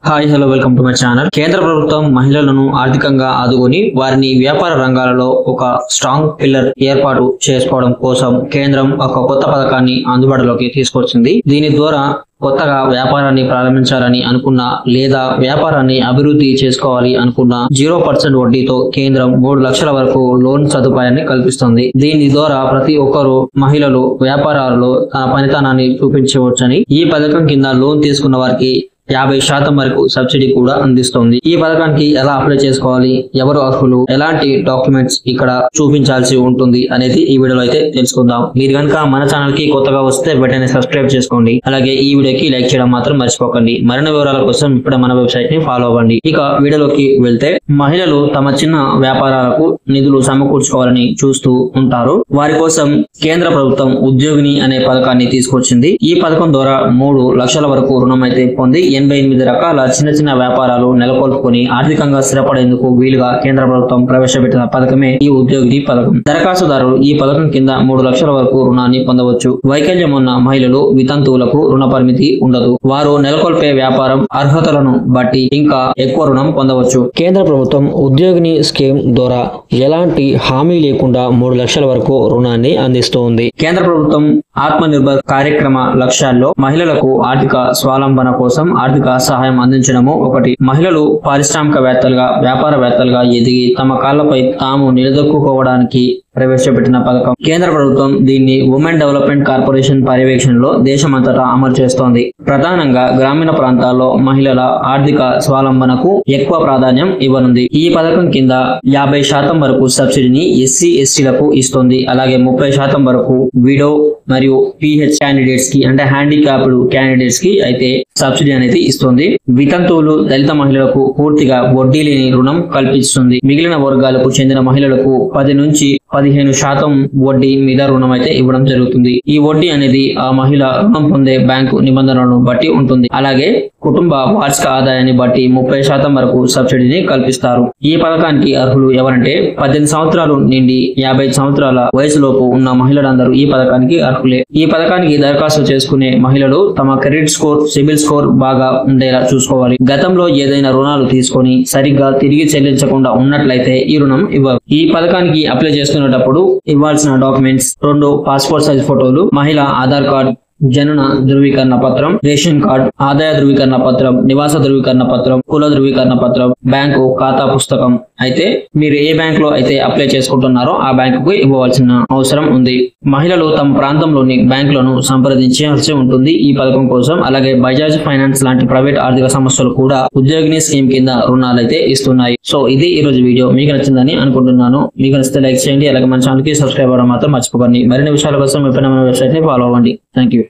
Hi hello welcome to my channel. కేంద్ర ప్రభుత్వం మహిళలను ఆర్థికంగా ఆదుకొని వారిని వ్యాపార రంగాలలో ఒక స్ట్రాంగ్ పిల్లర్ ఏర్పాటు చేసుకోవడం కోసం కేంద్రం ఒక కొత్త పథకాన్ని అందుబాటులోకి తీసుకొచ్చింది. దీని ద్వారా కొత్తగా వ్యాపారాన్ని ప్రారంభించాలని అనుకున్నా లేదా వ్యాపారాన్ని అభివృద్ధి చేసుకోవాలి అనుకున్న 0% వడ్డీతో కేంద్రం 3 లక్షల వరకు లోన్ సదుపాయాన్ని కల్పిస్తుంది. దీని ద్వారా ప్రతి ఒక్కరూ మహిళలు వ్యాపారాలలో తన పనితనాన్ని చూపించవచ్చని ఈ పథకం కింద లోన్ తీసుకున్న వారికి 50% వరకు సబ్సిడీ కూడా అందిస్తుంది. ఈ పథకానికి ఎలా అప్లై చేసుకోవాలి, ఎవరు అర్హులు, ఎలాంటి డాక్యుమెంట్స్ ఇక్కడ చూపించాల్సి ఉంటుంది అనేది ఈ వీడియోలో అయితే తెలుసుకుందాం. మీరు కనుక మన ఛానల్ కి కొత్తగా వస్తే వెంటనే సబ్స్క్రైబ్ చేసుకోండి. అలాగే ఈ వీడియోకి లైక్ చేయడం మాత్రం మర్చిపోకండి. మరిన్ని వివరాల కోసం ఇప్పుడే మన వెబ్సైట్ ని ఫాలో అవ్వండి. ఇక వీడియోలోకి వెళ్తే, మహిళలు తమ చిన్న వ్యాపారాలకు నిధులు సమకూర్చుకోవాలని చూస్తూ ఉంటారు. వారి కోసం కేంద్ర ప్రభుత్వం ఉద్యోగిని అనే పథకాన్ని తీసుకొచ్చింది. ఈ పథకం ద్వారా 3 లక్షల వరకు రుణం అయితే పొంది 88 రకాల చిన్న వ్యాపారాలు నెలకొల్పుకొని ఆర్థికంగా స్థిరపడేందుకు వీలుగా కేంద్ర ప్రభుత్వం ప్రవేశపెట్టిన పథకమే ఈ ఉద్యోగిని పథకం. దరఖాస్తుదారులు ఈ పథకం కింద 3 లక్షల వరకు రుణాన్ని పొందవచ్చు. వైకల్యం ఉన్న మహిళలు, వితంతువులకు రుణ పరిమితి ఉండదు. వారు నెలకొల్పే వ్యాపారం అర్హతలను బట్టి ఇంకా ఎక్కువ రుణం పొందవచ్చు. కేంద్ర ప్రభుత్వం ఉద్యోగిని స్కీమ్ ద్వారా ఎలాంటి హామీ లేకుండా 3 లక్షల వరకు రుణాన్ని అందిస్తుంది. కేంద్ర ప్రభుత్వం ఆత్మ నిర్భర్ కార్యక్రమ లక్ష్యాల్లో మహిళలకు ఆర్థిక స్వావలంబన కోసం ఆర్థిక సహాయం అందించడము ఒకటి. మహిళలు పారిశ్రామికవేత్తలుగా, వ్యాపారవేత్తలుగా ఎదిగి తమ కాళ్లపై తాము నిలదొక్కుకోవడానికి ప్రవేశపెట్టిన పథకం. కేంద్ర ప్రభుత్వం దీన్ని ఉమెన్ డెవలప్మెంట్ కార్పొరేషన్ పర్యవేక్షణలో దేశమంతటా అమలు చేస్తోంది. ప్రధానంగా గ్రామీణ ప్రాంతాల్లో మహిళల ఆర్థిక స్వావలంబనకు ఎక్కువ ప్రాధాన్యం ఇవ్వనుంది. ఈ పథకం కింద 50% వరకు సబ్సిడీని ఎస్సీ ఎస్టీలకు ఇస్తుంది. అలాగే 30% వరకు విడో మరియు పిహెచ్ క్యాండిడేట్స్ కి, అంటే హ్యాండిక్యాప్డ్ క్యాండిడేట్స్ కి అయితే సబ్సిడీ అనేది ఇస్తుంది. వితంతువులు, దళిత మహిళలకు పూర్తిగా వడ్డీ లేని రుణం కల్పిస్తుంది. మిగిలిన వర్గాలకు చెందిన మహిళలకు 10 నుంచి 15% వడ్డీ మీద రుణం అయితే ఇవ్వడం జరుగుతుంది. ఈ వడ్డీ అనేది ఆ మహిళ రుణం పొందే బ్యాంకు నిబంధనలను బట్టి ఉంటుంది. అలాగే కుటుంబ వార్షిక ఆదాయాన్ని బట్టి 30% వరకు సబ్సిడీని కల్పిస్తారు. ఈ పథకానికి అర్హులు ఎవరంటే 18 సంవత్సరాలు నుండి 55 సంవత్సరాల వయసులోపు ఉన్న మహిళలందరూ ఈ పథకానికి అర్హులే. ఈ పథకానికి దరఖాస్తు చేసుకునే మహిళలు తమ క్రెడిట్ స్కోర్, సిబిల్ స్కోర్ బాగా ఉండేలా చూసుకోవాలి. గతంలో ఏదైనా రుణాలు తీసుకొని సరిగ్గా తిరిగి చెల్లించకుండా ఉన్నట్లయితే ఈ రుణం ఇవ్వరు. ఈ పథకానికి అప్లై చేసుకునేటప్పుడు ఇవ్వాల్సిన డాక్యుమెంట్స్: 2 పాస్పోర్ట్ సైజ్ ఫోటోలు, మహిళ ఆధార్ కార్డ్, జనన ధృవీకరణ పత్రం, రేషన్ కార్డ్, ఆదాయ ధృవీకరణ పత్రం, నివాస ధృవీకరణ పత్రం, కుల ధృవీకరణ పత్రం, బ్యాంకు ఖాతా పుస్తకం. అయితే మీరు ఏ బ్యాంక్ లో అయితే అప్లై చేసుకుంటున్నారో ఆ బ్యాంకుకు ఇవ్వవలసిన అవసరం ఉంది. మహిళలు తమ ప్రాంతంలోని బ్యాంకులను సంప్రదించాల్సి ఉంటుంది ఈ పథకం కోసం. అలాగే బజాజ్ ఫైనాన్స్ లాంటి ప్రైవేట్ ఆర్థిక సంస్థలు కూడా ఉద్యోగిని స్కీమ్ కింద రుణాలు అయితే ఇస్తున్నాయి. సో ఇది ఈ రోజు వీడియో. మీకు నచ్చిందని అనుకుంటున్నాను. మీకు నచ్చితే లైక్ చేయండి. అలాగే మన ఛానల్ కి సబ్స్క్రైబ్ అవ్వడం మాత్రం మర్చిపోకండి. మరిన్ని విషయాల కోసం ఎప్పుడైనా మన వెబ్సైట్ ని ఫాలో అవ్వండి. Thank you.